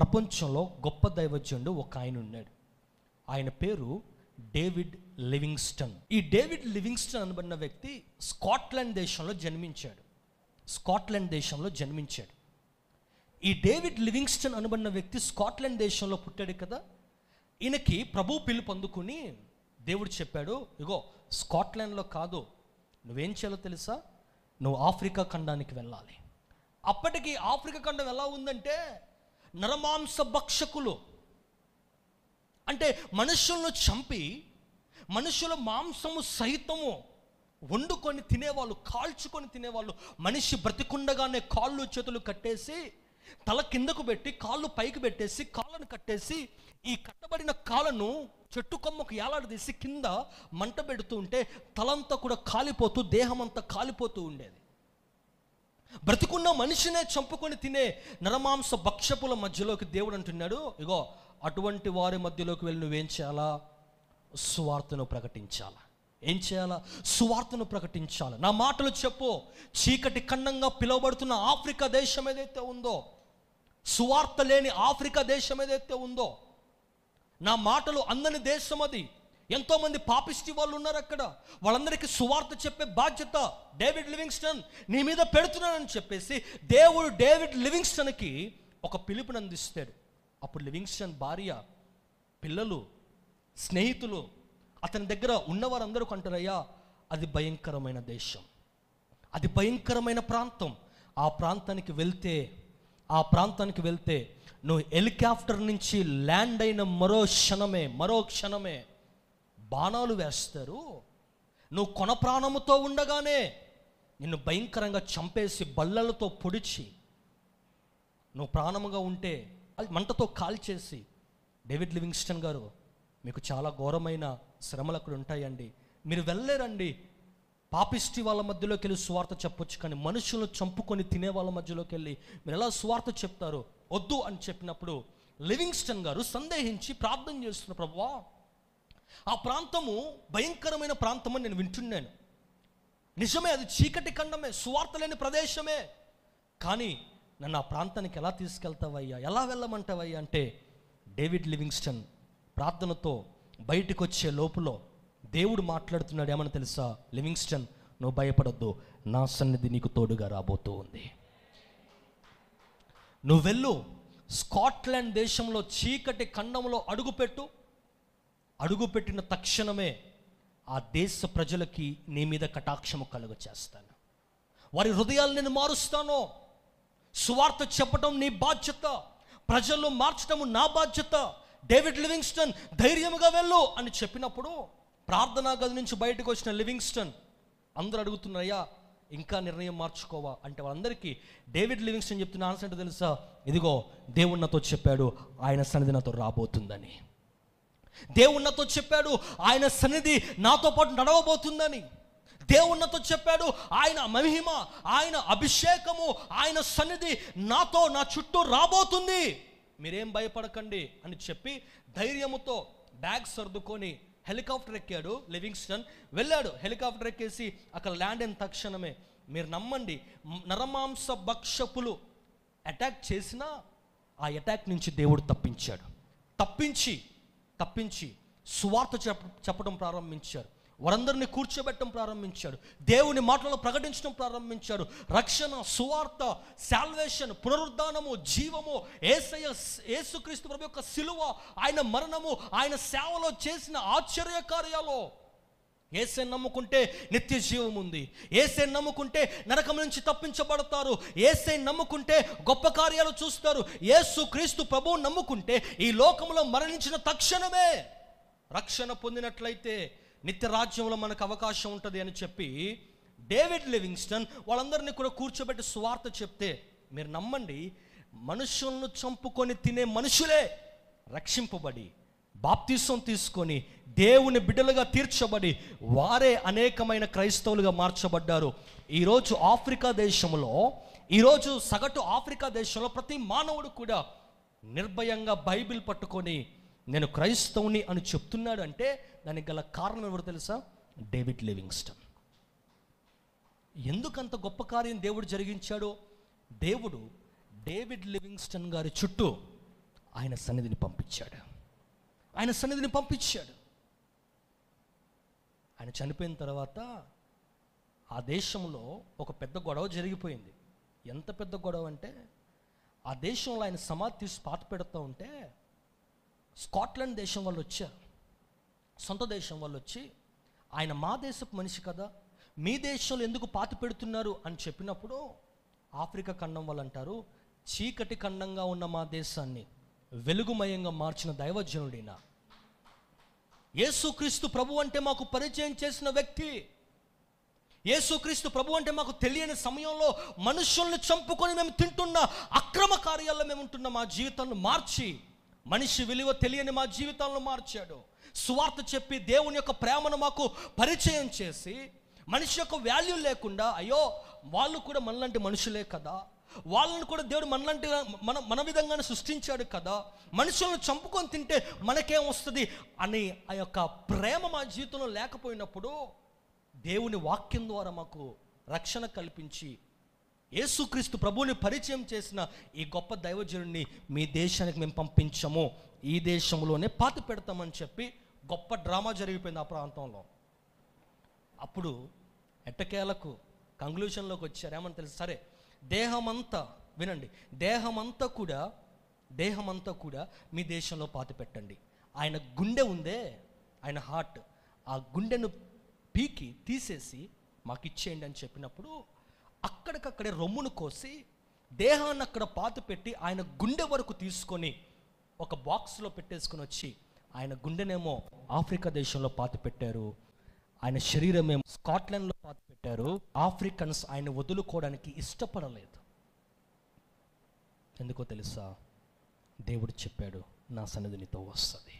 ప్రపంచంలో గొప్ప దైవజనుడు ఒక ఆయన ఉన్నాడు. ఆయన పేరు డేవిడ్ లివింగ్స్టన్. ఈ డేవిడ్ లివింగ్స్టన్ అనబడిన వ్యక్తి స్కాట్లాండ్ దేశంలో జన్మించాడు. ఈ డేవిడ్ లివింగ్స్టన్ అనబడిన వ్యక్తి స్కాట్లాండ్ దేశంలో పుట్టాడు కదా. ఈయనకి ప్రభు పిలుపు అందుకుని దేవుడు చెప్పాడు, ఇగో స్కాట్లాండ్లో కాదు, నువ్వేం చేయాలో తెలుసా, నువ్వు ఆఫ్రికా ఖండానికి వెళ్ళాలి. అప్పటికి ఆఫ్రికా ఖండం ఎలా ఉందంటే నరమాంస భక్షకులు, అంటే మనుషులను చంపి మనుషుల మాంసము సహితము వండుకొని తినేవాళ్ళు, కాల్చుకొని తినేవాళ్ళు. మనిషి బ్రతికుండగానే కాళ్ళు చేతులు కట్టేసి తల కిందకు పెట్టి కాళ్ళు పైకి పెట్టేసి కాళ్ళను కట్టేసి ఈ కట్టబడిన కాళ్ళను చెట్టు కొమ్మకు ఏలాడదీసి కింద మంట పెడుతూ ఉంటే తలంతా కూడా కాలిపోతూ దేహం అంతా కాలిపోతూ ఉండేది. బ్రతికున్న మనిషినే చంపుకొని తినే నరమాంస భక్షపుల మధ్యలోకి దేవుడు అంటున్నాడు, ఇగో అటువంటి వారి మధ్యలోకి వెళ్ళి నువ్వేం చేయాలా, సువార్తను ప్రకటించాలా. ఏం చేయాలా? సువార్తను ప్రకటించాలి. నా మాటలు చెప్పు. చీకటి ఖండంగా పిలువబడుతున్న ఆఫ్రికా దేశం ఏదైతే ఉందో, సువార్త లేని ఆఫ్రికా దేశం ఏదైతే ఉందో, నా మాటలు అందని దేశం అది. ఎంతోమంది పాపిస్టి వాళ్ళు ఉన్నారు అక్కడ. వాళ్ళందరికీ సువార్త చెప్పే బాధ్యత డేవిడ్ లివింగ్స్టన్ నీ మీద పెడుతున్నానని చెప్పేసి దేవుడు డేవిడ్ లివింగ్స్టన్కి ఒక పిలుపుని అందిస్తాడు. అప్పుడు లివింగ్స్టన్ భార్య, పిల్లలు, స్నేహితులు అతని దగ్గర ఉన్నవారందరూ అంటారయ్యా, అది భయంకరమైన దేశం, అది భయంకరమైన ప్రాంతం. ఆ ప్రాంతానికి వెళ్తే నువ్వు హెలికాప్టర్ నుంచి ల్యాండ్ అయిన మరో క్షణమే బాణాలు వేస్తారు. నువ్వు కొన ప్రాణముతో ఉండగానే నిన్ను భయంకరంగా చంపేసి బల్లలతో పొడిచి, నువ్వు ప్రాణముగా ఉంటే మంటతో కాల్చేసి, డేవిడ్ లివింగ్స్టన్ గారు మీకు చాలా ఘోరమైన శ్రమలు అక్కడ ఉంటాయండి, మీరు వెళ్ళలేరండి. పాపిష్టి వాళ్ళ మధ్యలోకి వెళ్ళి సువార్త చెప్పొచ్చు, కానీ మనుషులను చంపుకొని తినే వాళ్ళ మధ్యలోకి వెళ్ళి మీరు ఎలా సువార్త చెప్తారు, వద్దు అని చెప్పినప్పుడు లివింగ్స్టన్ గారు సందేహించి ప్రార్థన చేస్తున్న, ప్రభువా ఆ ప్రాంతము భయంకరమైన ప్రాంతం అని నేను వింటున్నాను, నిజమే, అది చీకటి ఖండమే, సువార్త లేని ప్రదేశమే, కానీ నన్ను ఆ ప్రాంతానికి ఎలా తీసుకెళ్తావయ్యా, ఎలా వెళ్ళమంటావయ్యా అంటే డేవిడ్ లివింగ్స్టన్ ప్రార్థనతో బయటకు వచ్చే లోపల దేవుడు మాట్లాడుతున్నాడు. ఏమని తెలుసా? లివింగ్స్టన్, నువ్వు భయపడొద్దు, నా సన్నిధి నీకు తోడుగా రాబోతూ ఉంది. నువ్వు వెళ్ళు, స్కాట్లాండ్ దేశంలో చీకటి ఖండంలో అడుగుపెట్టిన తక్షణమే ఆ దేశ ప్రజలకి నీ మీద కటాక్షము కలుగ చేస్తాను, వారి హృదయాలు నేను మారుస్తాను. సువార్త చెప్పడం నీ బాధ్యత, ప్రజల్లో మార్చటము నా బాధ్యత. డేవిడ్ లివింగ్స్టన్ ధైర్యముగా వెళ్ళు అని చెప్పినప్పుడు ప్రార్థనా గది నుంచి బయటకు వచ్చిన లివింగ్స్టన్ అందరూ అడుగుతున్నారయ్యా ఇంకా నిర్ణయం మార్చుకోవా అంటే వాళ్ళందరికీ డేవిడ్ లివింగ్స్టన్ చెప్తున్న ఆన్సర్ ఏంటో తెలుసా? ఇదిగో దేవుడు నాతో చెప్పాడు, ఆయన సన్నిధి నాతో రాబోతుందని. దేవుడు నాతో చెప్పాడు, ఆయన సన్నిధి నాతో పాటు నడవబోతుందని. దేవుడు నాతో చెప్పాడు, ఆయన మహిమ, ఆయన అభిషేకము, ఆయన సన్నిధి నాతో నా చుట్టూ రాబోతుంది, మీరేం భయపడకండి అని చెప్పి ధైర్యముతో బ్యాగ్ సర్దుకొని హెలికాప్టర్ ఎక్కాడు లివింగ్స్టన్. వెళ్ళాడు, హెలికాప్టర్ ఎక్కేసి అక్కడ ల్యాండ్ అయిన తక్షణమే మీరు నమ్మండి, నరమాంస భక్షపులు అటాక్ చేసినా ఆ అటాక్ నుంచి దేవుడు తప్పించాడు. తప్పించి సువార్త చెప్పడం ప్రారంభించారు, వారందరినీ కూర్చోబెట్టడం ప్రారంభించాడు, దేవుని మాటలను ప్రకటించడం ప్రారంభించాడు. రక్షణ, సువార్త, సాల్వేషన్, పునరుద్ధానము, జీవము, యేసుక్రీస్తు ప్రభు యొక్క సిలువ, ఆయన మరణము, ఆయన సేవలో చేసిన ఆశ్చర్య కార్యాలు. యేసే నమ్ముకుంటే నిత్య జీవం ఉంది, యేసే నమ్ముకుంటే నరకం నుంచి తప్పించబడతారు, యేసే నమ్ముకుంటే గొప్ప కార్యాలు చూస్తారు, యేసుక్రీస్తు ప్రభువు నమ్ముకుంటే ఈ లోకంలో మరణించిన తక్షణమే రక్షణ పొందినట్లయితే నిత్య రాజ్యంలో మనకు అవకాశం ఉంటుంది అని చెప్పి డేవిడ్ లివింగ్స్టన్ వాళ్ళందరినీ కూడా కూర్చోబెట్టి సువార్త చెప్తే మీరు నమ్మండి, మనుషులను చంపుకొని తినే మనుషులే రక్షింపబడి బాప్తిసం తీసుకొని దేవుని బిడ్డలుగా తీర్చబడి వారే అనేకమైన క్రైస్తవులుగా మార్చబడ్డారు. ఈరోజు సగటు ఆఫ్రికా దేశంలో ప్రతి మానవుడు కూడా నిర్భయంగా బైబిల్ పట్టుకొని నేను క్రైస్తవుని అని చెప్తున్నాడు అంటే దానికి గల కారణం ఎవరు తెలుసా? David Livingstone. ఎందుకంత గొప్ప కార్యం దేవుడు జరిగించాడో, దేవుడు డేవిడ్ లివింగ్స్టన్ గారి చుట్టూ ఆయన సన్నిధిని పంపించాడు. ఆయన సన్నిధిని పంపించాడు. ఆయన చనిపోయిన తర్వాత ఆ దేశంలో ఒక పెద్ద గొడవ జరిగిపోయింది. ఎంత పెద్ద గొడవ అంటే, ఆ దేశంలో ఆయన సమాధి తీసి పాత పెడుతూ ఉంటే స్కాట్లాండ్ దేశం వాళ్ళు వచ్చారు, సొంత దేశం వాళ్ళు వచ్చి, ఆయన మా దేశపు మనిషి కదా, మీ దేశంలో ఎందుకు పాతి పెడుతున్నారు అని చెప్పినప్పుడు ఆఫ్రికా ఖండం వాళ్ళు అంటారు, చీకటి ఖండంగా ఉన్న మా దేశాన్ని వెలుగుమయంగా మార్చిన దైవజనుడినా, యేసుక్రీస్తు ప్రభు అంటే మాకు పరిచయం చేసిన వ్యక్తి, యేసుక్రీస్తు ప్రభు అంటే మాకు తెలియని సమయంలో మనుషుల్ని చంపుకొని మేము తింటున్న అక్రమ కార్యాల్లో మేము ఉంటున్న మా జీవితాలను మార్చి, మనిషి విలువ తెలియని మా జీవితాలను మార్చాడు. సువార్త చెప్పి దేవుని యొక్క ప్రేమను మాకు పరిచయం చేసి, మనిషి యొక్క వాల్యూ లేకుండా, అయ్యో వాళ్ళు కూడా మనలాంటి మనుషులే కదా, వాళ్ళని కూడా దేవుడు మనలాంటి మన విధంగానే సృష్టించాడు కదా, మనుషులను చంపుకొని తింటే మనకేం వస్తుంది అని ఆ యొక్క ప్రేమ మా జీవితంలో లేకపోయినప్పుడు దేవుని వాక్యం ద్వారా మాకు రక్షణ కల్పించి యేసుక్రీస్తు ప్రభువుని పరిచయం చేసిన ఈ గొప్ప దైవజనుడిని మీ దేశానికి మేము పంపించము, ఈ దేశంలోనే పాతి పెడతామని చెప్పి గొప్ప డ్రామా జరిగిపోయింది ఆ ప్రాంతంలో. అప్పుడు ఎట్టకేలకు కంక్లూషన్లోకి వచ్చారు. ఏమని తెలుసు? సరే, దేహమంతా వినండి, దేహమంతా కూడా మీ దేశంలో పాతి పెట్టండి. ఆయన గుండె ఉందే, ఆయన హార్ట్, ఆ గుండెను పీకి తీసేసి మాకు ఇచ్చేయండి అని చెప్పినప్పుడు అక్కడికక్కడే రొమ్మును కోసి దేహాన్ని అక్కడ పాతి పెట్టి ఆయన గుండె వరకు తీసుకొని ఒక బాక్స్లో పెట్టేసుకొని వచ్చి ఆయన గుండెనేమో ఆఫ్రికా దేశంలో పాతి పెట్టారు, ఆయన శరీరమేమో స్కాట్లాండ్లో పాతి పెట్టారు. ఆఫ్రికన్స్ ఆయన వదులుకోవడానికి ఇష్టపడలేదు. ఎందుకో తెలుసా? దేవుడు చెప్పాడు, నా సన్నిధి నీతో వస్తుంది.